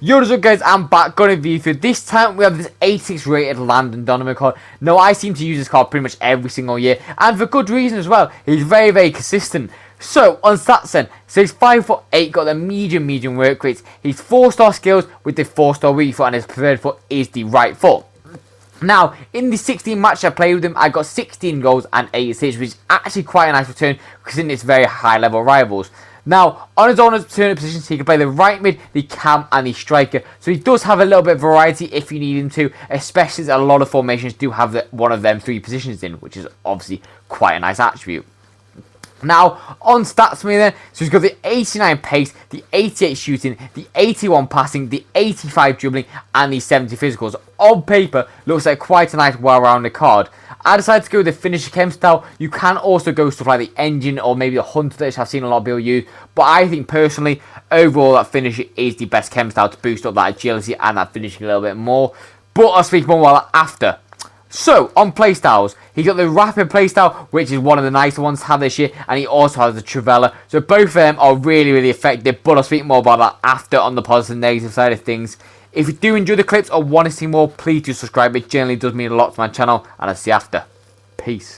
Yo, what's up guys, I'm back, got a review for this time. We have this 86 rated Landon Donovan card. Now I seem to use this card pretty much every single year, and for good reason as well. He's very consistent. So on stats then, so he's 5'8", got the medium work rates. He's 4-star skills with the 4-star weak foot, and his preferred foot is the right foot. Now, in the 16 matches I played with him, I got 16 goals and 8 assists, which is actually quite a nice return considering it's very high level rivals. Now, on his own alternate positions, he can play the right mid, the cam, and the striker. So he does have a little bit of variety if you need him to, especially as a lot of formations do have one of them 3 positions in, which is obviously quite a nice attribute. Now, on stats for me then, so he's got the 89 pace, the 88 shooting, the 81 passing, the 85 dribbling, and the 70 physicals. On paper, looks like quite a nice well-rounded card. I decided to go with the finisher chem style. You can also go stuff like the engine or maybe the hunter, which I've seen a lot of people use. But I think personally, overall, that finisher is the best chem style to boost up that agility and that finishing a little bit more. But I'll speak more about that after. So, on playstyles, he's got the rapid playstyle, which is one of the nicer ones to have this year, and he also has the Travella. So both of them are really effective, but I'll speak more about that after on the positive and negative side of things. If you do enjoy the clips or want to see more, please do subscribe. It generally does mean a lot to my channel, and I'll see you after. Peace.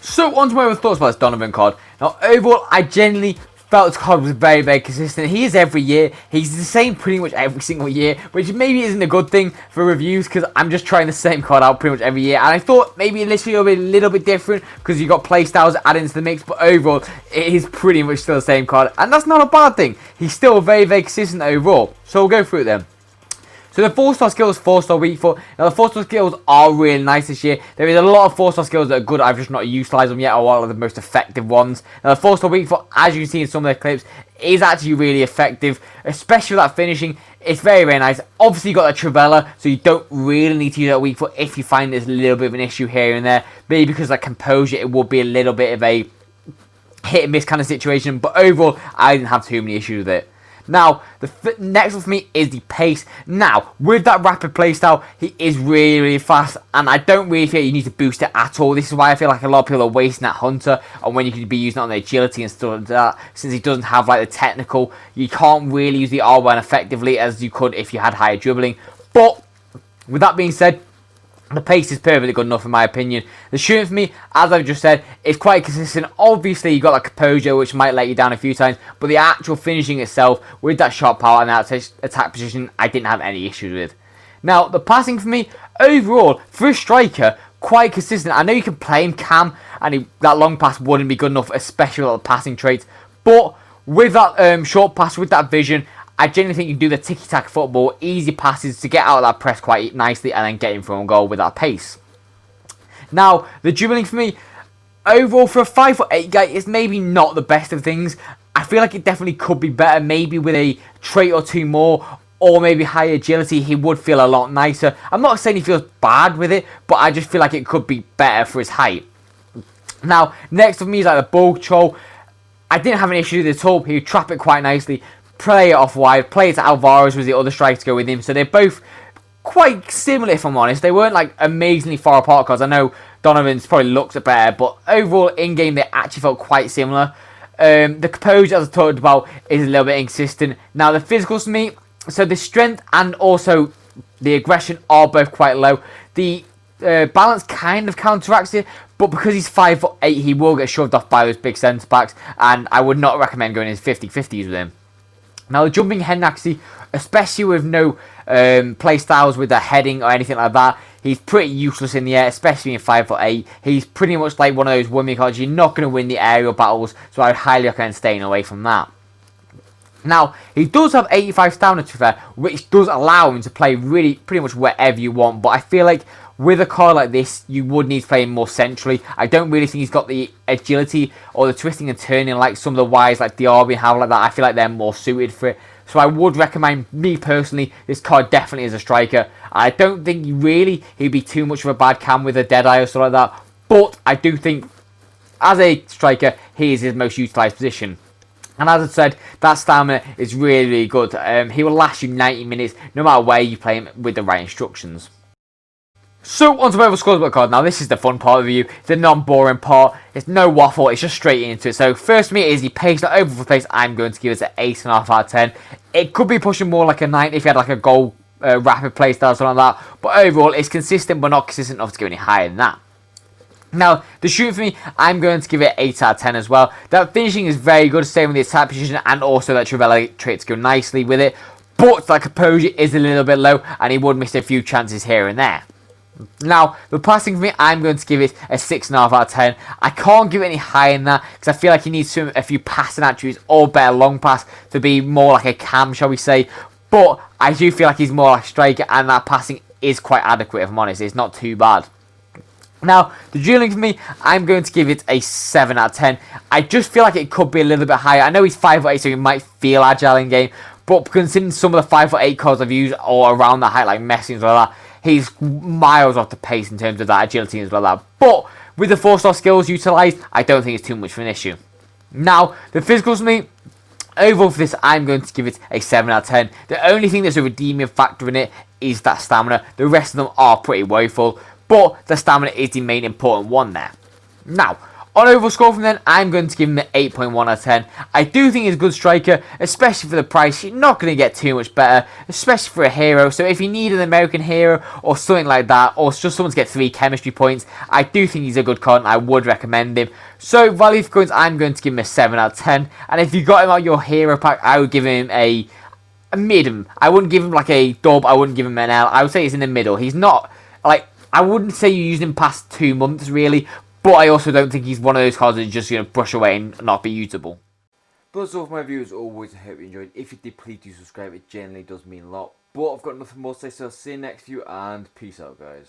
So, on to my other thoughts about this Donovan card. Now, overall, I genuinely felt this card was very consistent. He is every year. He's the same pretty much every single year, which maybe isn't a good thing for reviews because I'm just trying the same card out pretty much every year. And I thought maybe initially it'll be a little bit different because you got playstyles added into the mix, but overall, it is pretty much still the same card. And that's not a bad thing. He's still very consistent overall. So, we'll go through it then. So the 4-star skills, 4-star weak foot. Now the 4-star skills are really nice this year. There is a lot of 4-star skills that are good. I've just not utilised them yet, or one of the most effective ones. Now the 4-star weak foot, as you can see in some of the clips, is actually really effective, especially with that finishing. It's very nice. Obviously you got the Travella, so you don't really need to use that weak foot if you find there's a little bit of an issue here and there. Maybe because of that composure, it would be a little bit of a hit and miss kind of situation. But overall, I didn't have too many issues with it. Now, the next one for me is the pace. Now, with that rapid playstyle, he is really, really fast, and I don't really feel you need to boost it at all. This is why I feel like a lot of people are wasting that Hunter, and when you could be using it on the agility and stuff like that, since he doesn't have like the technical, you can't really use the R1 effectively as you could if you had higher dribbling. But, with that being said, the pace is perfectly good enough in my opinion. The shooting for me, as I've just said, is quite consistent. Obviously, you got like composure, which might let you down a few times, but the actual finishing itself, with that shot power and that attack position, I didn't have any issues with. Now, the passing for me, overall, for a striker, quite consistent. I know you can play him cam, and that long pass wouldn't be good enough, especially with the passing traits, but with that short pass, with that vision, I genuinely think you can do the tiki-taka football, easy passes to get out of that press quite nicely and then get in for a goal with that pace. Now, the dribbling for me, overall for a 5'8" guy, is maybe not the best of things. I feel like it definitely could be better, maybe with a trait or two more, or maybe higher agility, he would feel a lot nicer. I'm not saying he feels bad with it, but I just feel like it could be better for his height. Now, next for me is like the ball control. I didn't have an issue with it at all. He would trap it quite nicely. Play it off wide, play it to Alvarez was the other striker to go with him. So they're both quite similar, if I'm honest. They weren't like amazingly far apart because I know Donovan's probably looks a better, but overall in game they actually felt quite similar. The composure, as I talked about, is a little bit inconsistent. Now the physicals for me, so the strength and also the aggression are both quite low. The balance kind of counteracts it, but because he's 5'8", he will get shoved off by those big centre backs, and I would not recommend going into 50-50s with him. Now, the jumping head accuracy, especially with no play styles with the heading or anything like that, he's pretty useless in the air, especially in 5'8". He's pretty much like one of those women cards. You're not going to win the aerial battles, so I would highly recommend staying away from that. Now, he does have 85 stamina, to be fair, which does allow him to play really pretty much wherever you want, but I feel like with a card like this, you would need to play him more centrally. I don't really think he's got the agility or the twisting and turning like some of the Ys like Diaby and how like that. I feel like they're more suited for it. So I would recommend, me personally, this card definitely as a striker. I don't think he'd be too much of a bad cam with a Deadeye or stuff like that. But I do think, as a striker, he is his most utilised position. And as I said, that stamina is really, really good. He will last you 90 minutes, no matter where you play him with the right instructions. So, on to my other scoreboard card. Now, this is the fun part of the review, the non-boring part. It's no waffle, it's just straight into it. So, first for me is the pace. The overall pace, I'm going to give it an 8.5 out of 10. It could be pushing more like a 9 if you had like a goal rapid play style or something like that. But overall, it's consistent, but not consistent enough to go any higher than that. Now, the shooting for me, I'm going to give it 8 out of 10 as well. That finishing is very good, same with the attack position, and also that Trivela traits go nicely with it. But that composure is a little bit low, and he would miss a few chances here and there. Now, the passing for me, I'm going to give it a 6.5 out of 10. I can't give it any higher than that, because I feel like he needs a few passing attributes or better long pass to be more like a cam, shall we say. But I do feel like he's more like a striker, and that passing is quite adequate, if I'm honest. It's not too bad. Now, the dribbling for me, I'm going to give it a 7 out of 10. I just feel like it could be a little bit higher. I know he's 5'8", so he might feel agile in game, but considering some of the 5'8" cards I've used or around that height, like Messi and like that, he's miles off the pace in terms of that agility and stuff like that. But with the 4-star skills utilised, I don't think it's too much of an issue. Now, the physicals for me, overall for this, I'm going to give it a 7 out of 10. The only thing that's a redeeming factor in it is that stamina. The rest of them are pretty woeful, but the stamina is the main important one there. Now, on overall score from then, I'm going to give him an 8.1 out of 10. I do think he's a good striker, especially for the price. You're not going to get too much better, especially for a hero. So if you need an American hero or something like that, or just someone to get 3 chemistry points, I do think he's a good card and I would recommend him. So value for coins, I'm going to give him a 7 out of 10. And if you got him out your hero pack, I would give him a mid. I wouldn't give him like a dub, I wouldn't give him an L. I would say he's in the middle. He's not, like, I wouldn't say you used him past 2 months really, but I also don't think he's one of those cards that's just going to brush away and not be usable. But that's all for my view as always. I hope you enjoyed. If you did, please do subscribe. It generally does mean a lot. But I've got nothing more to say, so I'll see you next view, and peace out, guys.